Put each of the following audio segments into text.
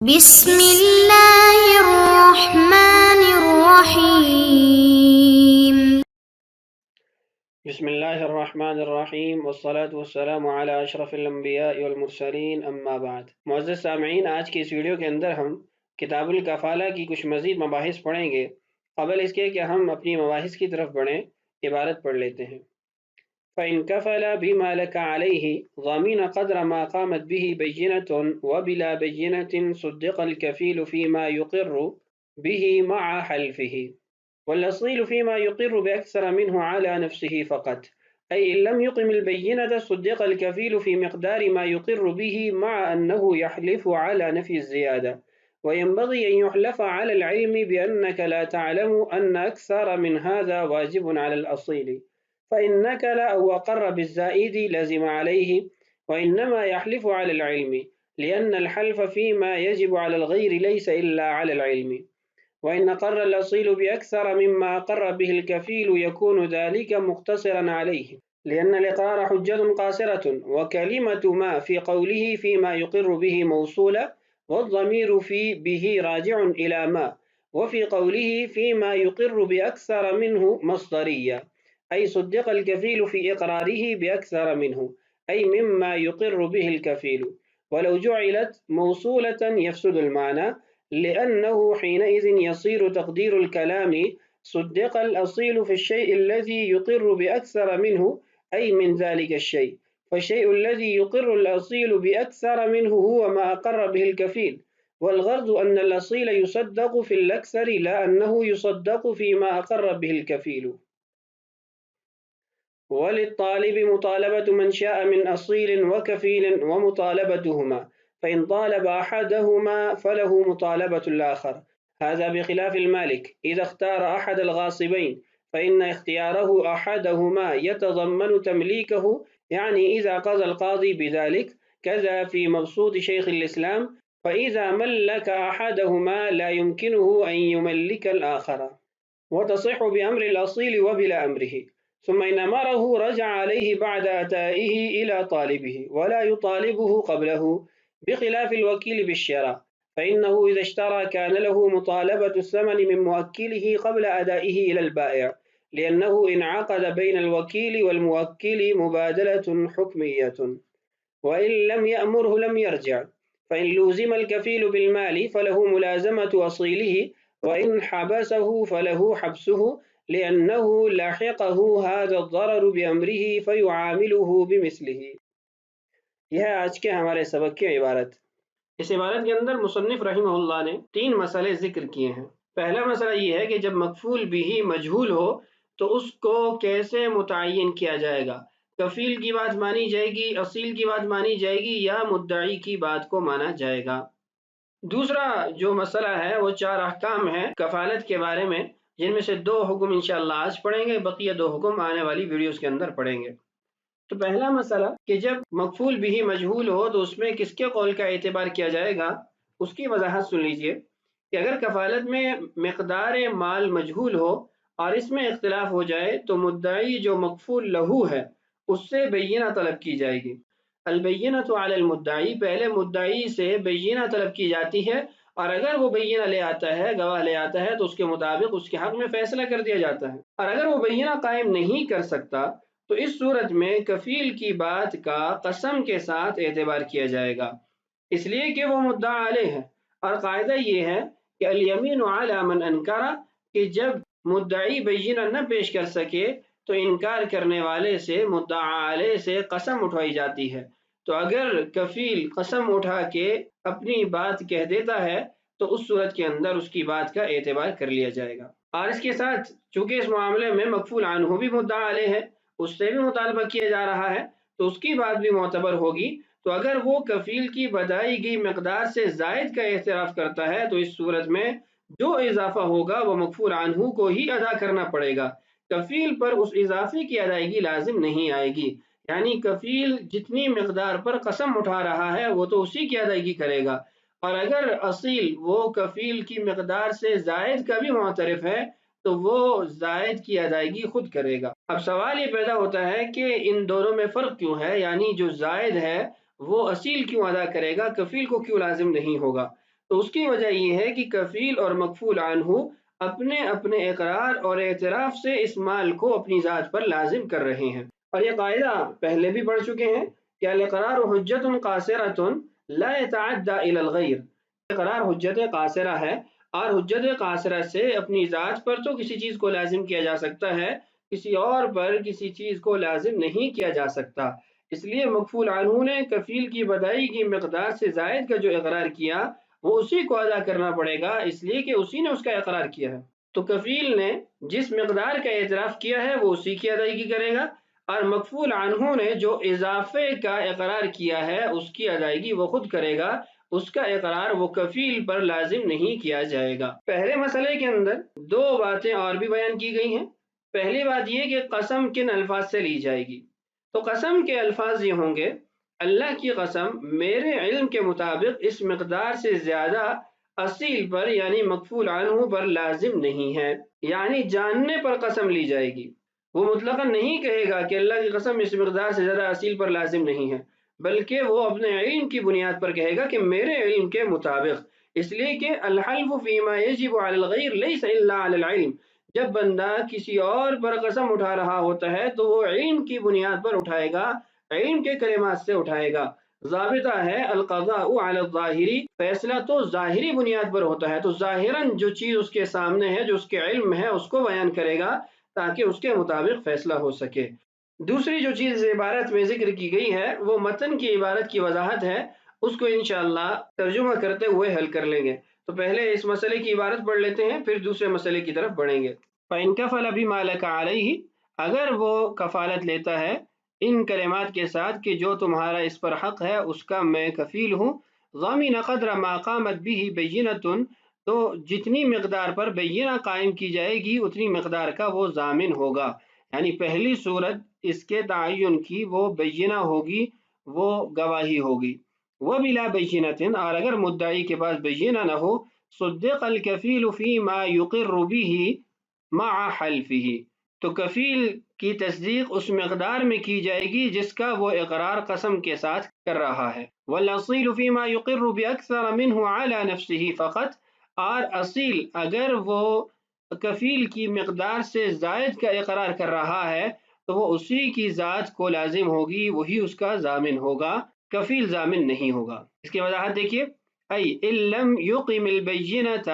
بسم اللہ الرحمن الرحیم۔ بسم اللہ الرحمن الرحیم والصلاة والسلام علی اشرف الانبیاء والمرسلین اما بعد۔ معزز سامعین، آج کی اس ویڈیو کے اندر ہم کتاب الکفالہ کی کچھ مزید مباحث پڑھیں گے۔ قبل اس کے کہ ہم اپنی مباحث کی طرف بڑھیں، عبارت پڑھ لیتے ہیں۔ فَإِن كَفَلَ بِمَا لَكَ عَلَيْهِ ضَمِنَ قَدْرَ مَا قَامَتْ بِهِ بَيِّنَةٌ وَبِلَا بَيِّنَةٍ صُدِّقَ الْكَفِيلُ فِيمَا يُقِرُّ بِهِ مَعَ حَلْفِهِ، والأصيل فيما يقر بأكثر منه على نفسه فقط، أي إن لم يقم البينة صدق الكفيل في مقدار ما يقر به مع أنه يحلف على نفي الزيادة، وينبغي أن يحلف على العلم بأنك لا تعلم أن أكثر من هذا واجب على الأصيل، فإن نكل أو أقر بالزائد لزم عليه، وإنما يحلف على العلم لأن الحلف فيما يجب على الغير ليس إلا على العلم، وإن أقر الأصيل بأكثر مما أقر به الكفيل يكون ذلك مقتصرا عليه، لأن الإقرار حجة قاصرة، وكلمة ما في قوله فيما يقر به موصولة، والضمير في به راجع إلى ما، وفي قوله فيما يقر بأكثر منه مصدرية، أي صدق الكفيل في إقراره بأكثر منه، أي مما يقر به الكفيل، ولو جعلت موصولة يفسد المعنى، لأنه حينئذ يصير تقدير الكلام صدق الأصيل في الشيء الذي يقر بأكثر منه، أي من ذلك الشيء، فالشيء الذي يقر الأصيل بأكثر منه هو ما أقر به الكفيل، والغرض أن الأصيل يصدق في الأكثر لا أنه يصدق فيما أقر به الكفيل. وللطالب مطالبة من شاء من أصيل وكفيل ومطالبتهما، فإن طالب أحدهما فله مطالبة الآخر، هذا بخلاف المالك إذا اختار أحد الغاصبين، فإن اختياره أحدهما يتضمن تمليكه، يعني إذا قضى القاضي بذلك، كذا في مبسوط شيخ الإسلام، فإذا ملك أحدهما لا يمكنه أن يملك الآخر، وتصح بأمر الأصيل وبلا أمره، ثم إن أمره رجع عليه بعد أتائه إلى طالبه ولا يطالبه قبله، بخلاف الوكيل بالشراء، فإنه إذا اشترى كان له مطالبة الثمن من موكله قبل أدائه إلى البائع، لأنه انعقد بين الوكيل والموكل مبادلة حكمية، وإن لم يأمره لم يرجع، فإن لوزم الكفيل بالمال فله ملازمة أصيله، وإن حبسه فله حبسه، لأنه لاحقه هذا الضرر بأمره فيعامله بمثله۔ یہ ہے آج کے ہمارے سبق کی عبارت۔ اس عبارت کے اندر مصنف رحمہ اللہ نے 3 مسئلے ذکر کیے ہیں۔ پہلا مسئلہ یہ ہے کہ جب مکفول بھی مجہول ہو تو اس کو کیسے متعین کیا جائے گا، کفیل کی بات مانی جائے گی، اصیل کی بات مانی جائے گی، یا مدعی کی بات کو مانا جائے گا۔ دوسرا جو مسئلہ ہے وہ 4 احکام ہیں کفالت کے بارے میں، جن میں سے 2 حکم انشاءاللہ آج پڑھیں گے، بقیہ 2 حکم آنے والی ویڈیوز کے اندر پڑھیں گے۔ تو پہلا مسئلہ کہ جب مکفول بھی مجہول ہو تو اس میں کس کے قول کا اعتبار کیا جائے گا، اس کی وضاحت سن لیجئے کہ اگر کفالت میں مقدار مال مجہول ہو اور اس میں اختلاف ہو جائے تو مدعی جو مکفول لہو ہے اس سے بینہ طلب کی جائے گی۔ البینۃ علی المدعی، پہلے مدعی سے بینہ طلب کی جاتی ہے، اور اگر وہ بینہ لے آتا ہے، گواہ لے آتا ہے، تو اس کے مطابق اس کے حق میں فیصلہ کر دیا جاتا ہے، اور اگر وہ بینہ قائم نہیں کر سکتا تو اس صورت میں کفیل کی بات کا قسم کے ساتھ اعتبار کیا جائے گا، اس لیے کہ وہ مدعا علیہ ہے، اور قاعدہ یہ ہے کہ الیمین علی من انکر، کہ جب مدعی بینہ نہ پیش کر سکے تو انکار کرنے والے سے مدعا علیہ سے قسم اٹھوائی جاتی ہے، تو اگر کفیل قسم اٹھا کے اپنی بات کہہ دیتا ہے تو اس صورت کے اندر اس کی بات کا اعتبار کر لیا جائے گا، اور اس کے ساتھ چونکہ اس معاملے میں مکفول عنہ بھی مدعا علیہ ہے، اس سے بھی مطالبہ کیا جا رہا ہے، تو اس کی بات بھی معتبر ہوگی، تو اگر وہ کفیل کی بتائی گئی مقدار سے زائد کا اعتراف کرتا ہے تو اس صورت میں جو اضافہ ہوگا وہ مکفول عنہ کو ہی ادا کرنا پڑے گا، کفیل پر اس اضافے کی ادائیگی لازم نہیں آئے گی، یعنی کفیل جتنی مقدار پر قسم اٹھا رہا ہے وہ تو اسی کی ادائیگی کرے گا، اور اگر اصیل وہ کفیل کی مقدار سے زائد کا بھی معترف ہے تو وہ زائد کی ادائیگی خود کرے گا۔ اب سوال یہ پیدا ہوتا ہے کہ ان دونوں میں فرق کیوں ہے، یعنی جو زائد ہے وہ اصیل کیوں ادا کرے گا، کفیل کو کیوں لازم نہیں ہوگا؟ تو اس کی وجہ یہ ہے کہ کفیل اور مکفول عنہ اپنے اپنے اقرار اور اعتراف سے اس مال کو اپنی ذات پر لازم کر رہے ہیں، اور یہ قاعدہ پہلے بھی پڑھ چکے ہیں کہ الاقرار حجت قاصرۃ لا يتعدى الى الغیر، اقرار حجت قاصرہ ہے، اور حجت قاصرہ سے اپنی ذات پر تو کسی چیز کو لازم کیا جا سکتا ہے، کسی اور پر کسی چیز کو لازم نہیں کیا جا سکتا۔ اس لیے مکفول عنہ نے کفیل کی بدائی کی مقدار سے زائد کا جو اقرار کیا وہ اسی کو ادا کرنا پڑے گا، اس لیے کہ اسی نے اس کا اقرار کیا ہے۔ تو کفیل نے جس مقدار کا اعتراف کیا ہے وہ اسی کی ادائیگی کرے گا، اور مکفول عنہ نے جو اضافے کا اقرار کیا ہے اس کی ادائیگی وہ خود کرے گا، اس کا اقرار وہ کفیل پر لازم نہیں کیا جائے گا۔ پہلے مسئلے کے اندر دو باتیں اور بھی بیان کی گئی ہیں۔ پہلی بات یہ کہ قسم کن الفاظ سے لی جائے گی، تو قسم کے الفاظ یہ ہوں گے: اللہ کی قسم میرے علم کے مطابق اس مقدار سے زیادہ اصیل پر یعنی مکفول عنہ پر لازم نہیں ہے، یعنی جاننے پر قسم لی جائے گی۔ وہ مطلقاً نہیں کہے گا کہ اللہ کی قسم اس مقدار سے زیادہ اصیل پر لازم نہیں ہے، بلکہ وہ اپنے علم کی بنیاد پر کہے گا کہ میرے علم کے مطابق، اس لیے کہ الحلف فیما یجب علی الغیر لیس الا علی العلم، جب بندہ کسی اور پر قسم اٹھا رہا ہوتا ہے تو وہ علم کی بنیاد پر اٹھائے گا، علم کے کلمات سے اٹھائے گا۔ ضابطہ ہے القضاء علی الظاہری، فیصلہ تو ظاہری بنیاد پر ہوتا ہے، تو ظاہراً جو چیز اس کے سامنے ہے، جو اس کے علم ہے، اس کو بیان کرے گا تاکہ اس کے مطابق فیصلہ ہو سکے۔ دوسری جو چیز عبارت میں ذکر کی گئی ہے وہ متن کی عبارت کی وضاحت ہے، اس کو انشاءاللہ ترجمہ کرتے ہوئے حل کر لیں گے۔ تو پہلے اس مسئلے کی عبارت پڑھ لیتے ہیں، پھر دوسرے مسئلے کی طرف بڑھیں گے۔ فَإِن كَفَلَ بِمَا لَكَ عَلَيْهِ، اگر وہ کفالت لیتا ہے ان کلمات کے ساتھ کہ جو تمہارا اس پر حق ہے اس کا میں کفیل ہوں، ضَمِنَ قَدْرَ مَا قَامَتْ بِهِ بَيِّنَةٌ، تو جتنی مقدار پر بینہ قائم کی جائے گی اتنی مقدار کا وہ ضامن ہوگا، یعنی پہلی صورت اس کے تعین کی وہ بینہ ہوگی، وہ گواہی ہوگی۔ وَبِلَا بَيِّنَةٍ، اور اگر مدعی کے پاس بینہ نہ ہو، صُدِّقَ الْكَفِيلُ فِيمَا يُقِرُّ بِهِ مَعَ حَلْفِهِ، تو کفیل کی تصدیق اس مقدار میں کی جائے گی جس کا وہ اقرار قسم کے ساتھ کر رہا ہے۔ وَالْأَصِيلُ فِيمَا يُقِرُّ بِأَكْثَرَ مِنْهُ عَلَى نَفْسِهِ فَقَط، اور اصیل اگر وہ کفیل کی مقدار سے زائد کا اقرار کر رہا ہے تو وہ اسی کی ذات کو لازم ہوگی، وہی اس کا ضامن ہوگا، کفیل ضامن نہیں ہوگا۔ اس کی وضاحت دیکھیے: ای ان لم یقم البینۃ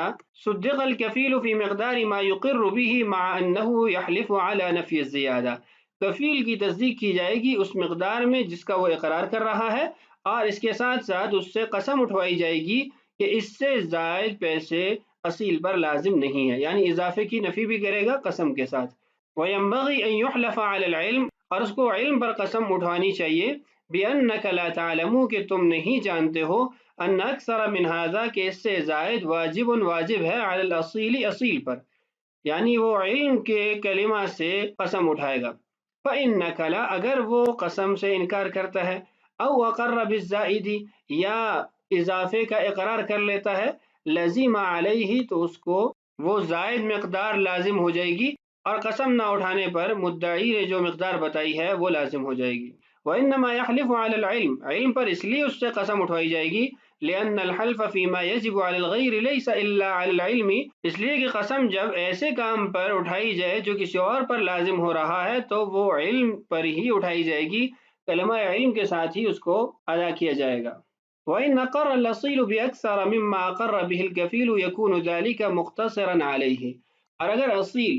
صدق الکفیل فی مقدار ما یقر به مع انه یحلف علی نفی الزیادہ، کفیل کی تصدیق کی جائے گی اس مقدار میں جس کا وہ اقرار کر رہا ہے، اور اس کے ساتھ ساتھ اس سے قسم اٹھوائی جائے گی کہ اس سے زائد پیسے اصیل پر لازم نہیں ہے، یعنی اضافے کی نفی بھی کرے گا قسم کے ساتھ۔ وَيَنبَغِي أَن يُحْلَفَ عَلَى الْعِلْمِ، اور اس کو علم پر قسم اٹھانی چاہیے، بِأَنَّكَ لَا تَعْلَمُ، کہ تم نہیں جانتے ہو، ان اکثر من هذا، کہ اس سے زائد، واجب واجب ہے، علی الاصیل اصیل پر، یعنی وہ علم کے کلمہ سے قسم اٹھائے گا۔ فَإِنَّكَ لَا، اگر وہ قسم سے انکار کرتا ہے، او اقر بالزائد، یا اضافے کا اقرار کر لیتا ہے، لزم علیہ، تو اس کو وہ زائد مقدار لازم ہو جائے گی، اور قسم نہ اٹھانے پر مدعی نے جو مقدار بتائی ہے وہ لازم ہو جائے گی۔ وَإِنَّمَا يَحْلِفُ عَلَى الْعِلْمِ، علم پر اس لیے اس سے قسم اٹھوائی جائے گی، لِأَنَّ الْحَلْفَ فِي مَا يَجِبُ عَلَى الْغَيْرِ لَيْسَ إِلَّا عَلَى الْعِلْمِ، اس لیے کہ قسم جب ایسے کام پر اٹھائی جائے جو کسی اور پر لازم ہو رہا ہے تو وہ علم پر ہی اٹھائی جائے گی، کلمہ علم کے ساتھ ہی اس کو ادا کیا جائے گا۔ وَإِنْ أَقَرَّ الْأَصِيلُ بِأَكْثَرَ مِمَّا أَقَرَّ بِهِ الْكَفِيلُ يَكُونُ ذَلِكَ مُقْتَصِرًا عَلَيْهِ، اور اگر اصیل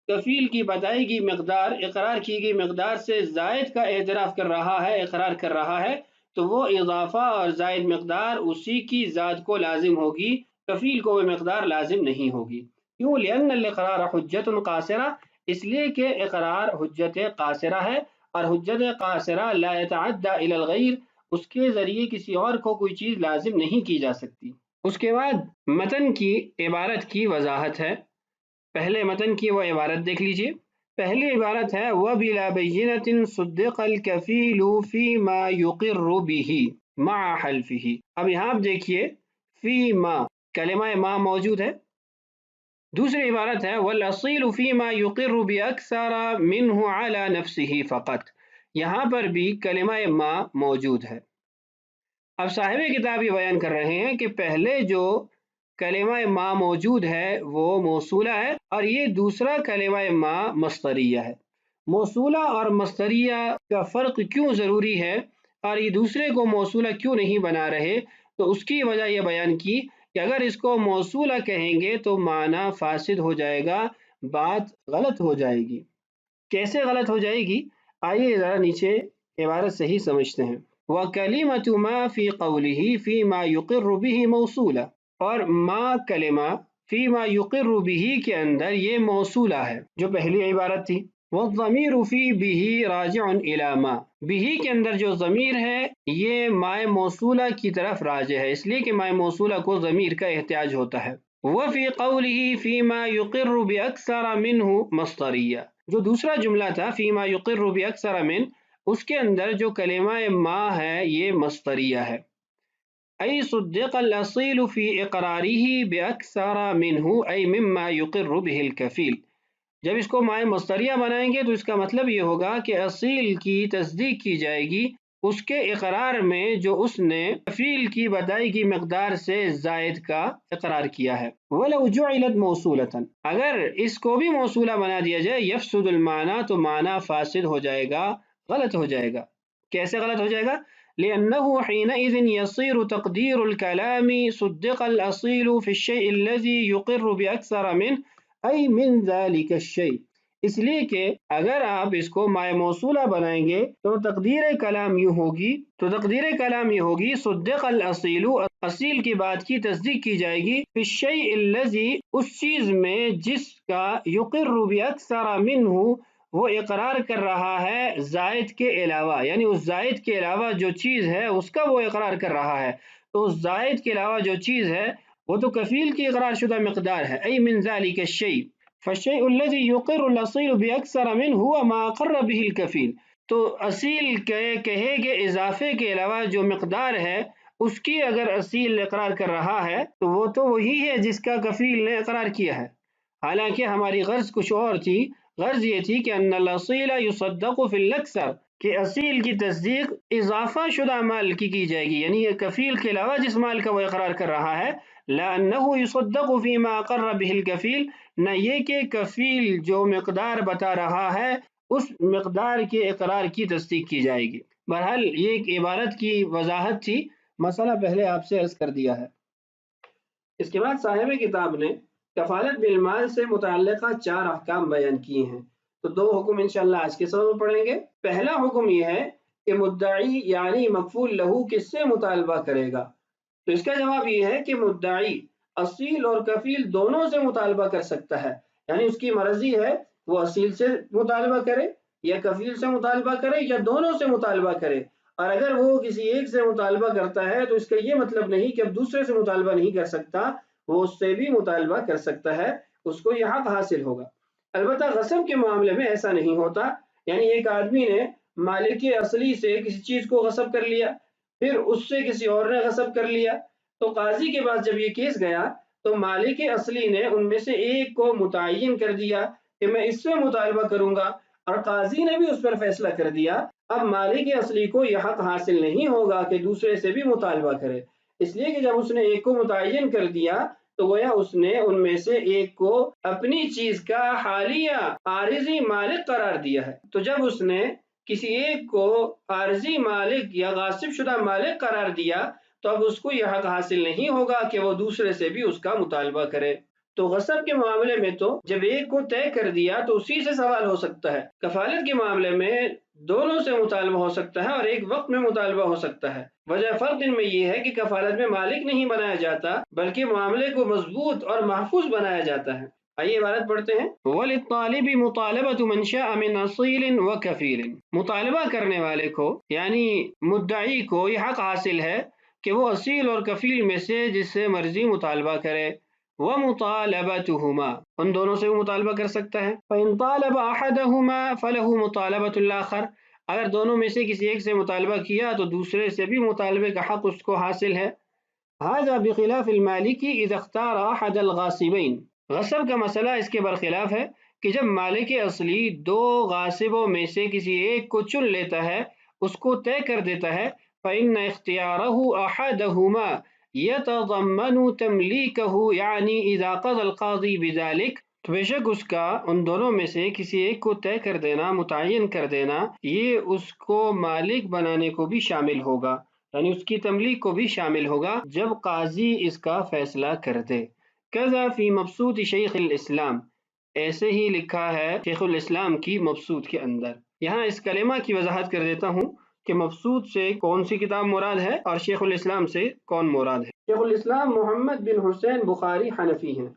کفیل کی بتائی گئی مقدار، اقرار کی گئی مقدار سے زائد کا اعتراف کر رہا ہے، اقرار کر رہا ہے، تو وہ اضافہ اور زائد مقدار اسی کی ذات کو لازم ہوگی، کفیل کو وہ مقدار لازم نہیں ہوگی۔ کیوں؟ لأن الاقرار حجت قاصرہ، اس لیے کہ اقرار حجت قاصرہ ہے، اور حجت قاصرہ لا يتعدى الى الغیر، اس کے ذریعے کسی اور کو کوئی چیز لازم نہیں کی جا سکتی۔ اس کے بعد متن کی عبارت کی وضاحت ہے۔ پہلے متن کی وہ عبارت دیکھ لیجئے۔ پہلی عبارت ہے وَبِلَا بَيِّنَةٍ صُدِّقَ الْكَفِيلُ فِيمَا يُقِرُّ بِهِ مَعَ حَلْفِهِ، اب یہاں دیکھیے فِيمَا، کلمہ ما موجود ہے۔ دوسری عبارت ہے وَالْأَصِيلُ فِيمَا يُقِرُّ بِأَكْثَرَ مِنْهُ عَلَى نَفْسِهِ فَقَط، یہاں پر بھی کلمہ ما موجود ہے۔ اب صاحب کتاب یہ بیان کر رہے ہیں کہ پہلے جو کلمہ ما موجود ہے وہ موصولہ ہے، اور یہ دوسرا کلمہ ما مصدریہ ہے۔ موصولہ اور مصدریہ کا فرق کیوں ضروری ہے اور یہ دوسرے کو موصولہ کیوں نہیں بنا رہے، تو اس کی وجہ یہ بیان کی کہ اگر اس کو موصولہ کہیں گے تو معنی فاسد ہو جائے گا، بات غلط ہو جائے گی۔ کیسے غلط ہو جائے گی؟ آئیے ذرا نیچے عبارت صحیح سمجھتے ہیں۔ وَكَلِمَةُ مَا فِي قَوْلِهِ فِي مَا يُقِرُّ بِهِ مَوْصُولَةٌ، اور ما کلمہ فی ما یقر بہ کے اندر یہ موصولہ ہے جو پہلی عبارت تھی۔ والضمیر فی بہ راجع الی ما، بہ کے اندر جو ضمیر ہے یہ ما موصولہ کی طرف راجع ہے، اس لیے کہ ما موصولہ کو ضمیر کا احتیاج ہوتا ہے۔ وفی قولہ فی ما یقر باکثر منہ مصدریہ، جو دوسرا جملہ تھا فی ما یقر باکثر من، اس کے اندر جو کلمہ ما ہے یہ مصدریہ ہے۔ ای صدق الاصیل فی اقرارہ باکثر منہ ای مما یقر بہ الکفیل، جب اس کو مائع مصدریہ بنائیں گے تو اس کا مطلب یہ ہوگا کہ اصیل کی تصدیق کی جائے گی اس کے اقرار میں جو اس نے کفیل کی بتائی کی مقدار سے زائد کا اقرار کیا ہے۔ وَلَوْ جُعِلَتْ مَوْصُولَةً، اگر اس کو بھی موصولہ بنا دیا جائے یفسد المعنی، تو معنی فاسد ہو جائے گا، غلط ہو جائے گا۔ کیسے غلط ہو جائے گا؟ لأنه حينئذ يصير تقدير الكلام صدق الأصيل في الشيء الذي يقر بأكثر منه أي من ذلك الشيء، اس لیے کہ اگر آپ اس کو مائع موصولہ بنائیں گے تو تقدیر کلام یہ ہوگی صدق الاصیل، اصیل کی بات کی تصدیق کی جائے گی، فی الشیء الذی، اس چیز میں جس کا یقر باکثر منہ، وہ اقرار کر رہا ہے زائد کے علاوہ، یعنی اس زائد کے علاوہ جو چیز ہے اس کا وہ اقرار کر رہا ہے، تو اس زائد کے علاوہ جو چیز ہے وہ تو کفیل کی اقرار شدہ مقدار ہے۔ ای من ذلک الشیء فالشیء الذی یقر الاصیل باکثر منہ هو ما اقر به الکفیل، تو اصیل کے کہے گے اضافے کے علاوہ جو مقدار ہے اس کی اگر اصیل اقرار کر رہا ہے تو وہ تو وہی ہے جس کا کفیل نے اقرار کیا ہے۔ حالانکہ ہماری غرض کچھ اور تھی، غرض یہ تھی کہ ان الاصیل یصدق فی الاکثر، کہ اصیل کی تصدیق اضافہ شدہ مال کی جائے گی، یعنی یہ کفیل کے علاوہ جس مال کا وہ اقرار کر رہا ہے، لا انہ یصدق فی ما اقر بہ الکفیل، نہ یہ کہ کفیل جو مقدار بتا رہا ہے اس مقدار کے اقرار کی تصدیق کی جائے گی۔ بہرحال یہ ایک عبارت کی وضاحت تھی، مسئلہ پہلے آپ سے عرض کر دیا ہے۔ اس کے بعد صاحب کتاب نے کفالت بالمال سے متعلقہ 4 احکام بیان کیے ہیں، تو 2 حکم انشاءاللہ آج کے سبق میں پڑھیں گے۔ پہلا حکم یہ ہے کہ مدعی یعنی مکفول لہو کس سے مطالبہ کرے گا، تو اس کا جواب یہ ہے کہ مدعی اصیل اور کفیل دونوں سے مطالبہ کر سکتا ہے، یعنی اس کی مرضی ہے وہ اصیل سے مطالبہ کرے یا کفیل سے مطالبہ کرے یا دونوں سے مطالبہ کرے، اور اگر وہ کسی ایک سے مطالبہ کرتا ہے تو اس کا یہ مطلب نہیں کہ اب دوسرے سے مطالبہ نہیں کر سکتا، وہ اس سے بھی مطالبہ کر سکتا ہے، اس کو یہ حق حاصل ہوگا۔ البتہ غصب کے معاملے میں ایسا نہیں ہوتا، یعنی ایک آدمی نے مالک اصلی سے کسی چیز کو غصب کر لیا، پھر اس سے کسی اور نے غصب کر لیا، تو قاضی کے پاس جب یہ کیس گیا تو مالک اصلی نے ان میں سے ایک کو متعین کر دیا کہ میں اس سے مطالبہ کروں گا، اور قاضی نے بھی اس پر فیصلہ کر دیا۔ اب مالک اصلی کو یہ حق حاصل نہیں ہوگا کہ دوسرے سے بھی مطالبہ کرے، اس لیے کہ جب اس نے ایک کو متعین کر دیا تو گویا اس نے ان میں سے ایک کو اپنی چیز کا حالیہ عارضی مالک قرار دیا ہے، تو جب اس نے کسی ایک کو عارضی مالک یا غاصب شدہ مالک قرار دیا تو اب اس کو یہ حق حاصل نہیں ہوگا کہ وہ دوسرے سے بھی اس کا مطالبہ کرے۔ تو غصب کے معاملے میں تو جب ایک کو طے کر دیا تو اسی سے سوال ہو سکتا ہے، کفالت کے معاملے میں دونوں سے مطالبہ ہو سکتا ہے اور ایک وقت میں مطالبہ ہو سکتا ہے۔ وجہ فرق ان میں یہ ہے کہ کفالت میں مالک نہیں بنایا جاتا بلکہ معاملے کو مضبوط اور محفوظ بنایا جاتا ہے۔ آئیے عبارت پڑھتے ہیں۔ وَلِلطَّالِبِ مُطَالَبَةُ مَنْ شَاءَ مِنْ أَصِيلٍ وَكَفِيلٍ، مطالبہ کرنے والے کو یعنی مدعی کو یہ حق حاصل ہے کہ وہ اصیل اور کفیل میں سے جس سے مرضی مطالبہ کرے، وَمُطَالَبَتُهُمَا، ان دونوں سے وہ مطالبہ کر سکتا ہے۔ فَإِنْ طَالَبَ أَحَدَهُمَا فَلَهُ مُطَالَبَةُ الْآخَرِ، اگر دونوں میں سے کسی ایک سے مطالبہ کیا تو دوسرے سے بھی مطالبے کا حق اس کو حاصل ہے۔ هذا بخلاف المالک اذا اختار احد الغاصبین، غصب کا مسئلہ اس کے برخلاف ہے کہ جب مالک اصلی 2 غاصبوں میں سے کسی ایک کو چن لیتا ہے، اس کو طے کر دیتا ہے، فإن اختياره أحدهما يتضمن تمليكه يعني إذا قضى القاضي بذلك، تو بے شک اس کا ان دونوں میں سے کسی ایک کو طے کر دینا، متعین کر دینا، یہ اس کو مالک بنانے کو بھی شامل ہوگا، یعنی اس کی تملیک کو بھی شامل ہوگا جب قاضی اس کا فیصلہ کر دے۔ کذا فی مبسوط شیخ الاسلام، ایسے ہی لکھا ہے شیخ الاسلام کی مبسوط کے اندر۔ یہاں اس کلمہ کی وضاحت کر دیتا ہوں کہ مبسوط سے کون سی کتاب مراد ہے اور شیخ الاسلام سے کون مراد ہے۔ شیخ الاسلام محمد بن حسین بخاری حنفی ہیں،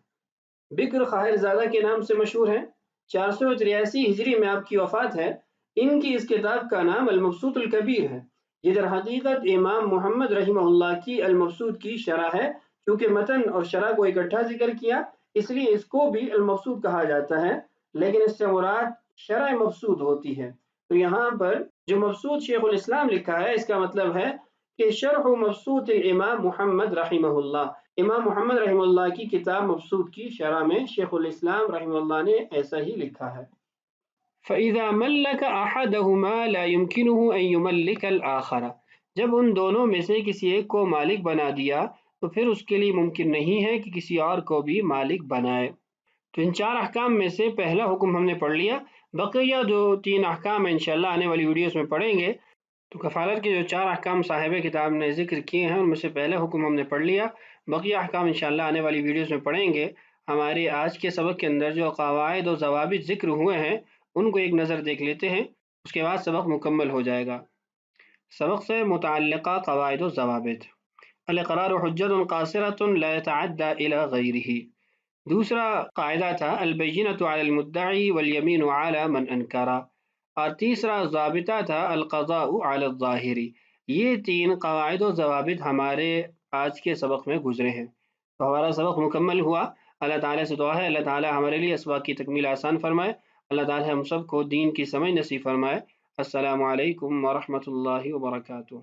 بکر خاہر زادہ کے نام سے مشہور ہیں، 483 ہجری میں آپ کی وفات ہے۔ ان کی اس کتاب کا نام المبسوط الکبیر ہے۔ یہ در حقیقت امام محمد رحمہ اللہ کی المبسوط کی شرح ہے، چونکہ متن اور شرح کو اکٹھا ذکر کیا اس لیے اس کو بھی المبسوط کہا جاتا ہے، لیکن اس سے مراد شرح مبسوط ہوتی ہے۔ تو یہاں پر جو مبسوط شیخ الاسلام لکھا ہے اس کا مطلب ہے کہ شرح مبسوط الامام محمد رحمہ اللہ، امام محمد رحمہ اللہ کی کتاب مبسوط کی شرح میں شیخ الاسلام رحمہ اللہ نے ایسا ہی لکھا ہے۔ فَإِذَا مَلَّكَ أَحَدَهُمَا لَا يُمْكِنُهُ أَن يُمَلِّكَ الْآخَرَ، جب ان دونوں میں سے کسی ایک کو مالک بنا دیا تو پھر اس کے لیے ممکن نہیں ہے کہ کسی اور کو بھی مالک بنائے۔ تو ان 4 احکام میں سے پہلا حکم ہم نے پڑھ لیا، بقیہ جو 3 احکام انشاءاللہ آنے والی ویڈیوز میں پڑھیں گے۔ تو کفالت کے جو 4 احکام صاحب کتاب نے ذکر کیے ہیں ان میں سے پہلا حکم ہم نے پڑھ لیا، بقیہ احکام انشاءاللہ آنے والی ویڈیوز میں پڑھیں گے۔ ہمارے آج کے سبق کے اندر جو قواعد و ضوابط ذکر ہوئے ہیں ان کو ایک نظر دیکھ لیتے ہیں، اس کے بعد سبق مکمل ہو جائے گا۔ سبق سے متعلقہ قواعد و ضوابط: الاقرار حجت قاصرۃ لا يتعدى الى غیرہ، دوسرا قاعدہ تھا البینۃ علی المدعی والیمین علی من انکر، اور تیسرا ضابطہ تھا القضاء علی الظاہر۔ یہ 3 قواعد و ضوابط ہمارے آج کے سبق میں گزرے ہیں۔ تو ہمارا سبق مکمل ہوا۔ اللہ تعالیٰ سے دعا ہے اللہ تعالیٰ ہمارے لیے اسباق کی تکمیل آسان فرمائے، اللہ تعالیٰ ہم سب کو دین کی سمجھ نصیب فرمائے۔ السلام علیکم ورحمۃ اللہ وبرکاتہ۔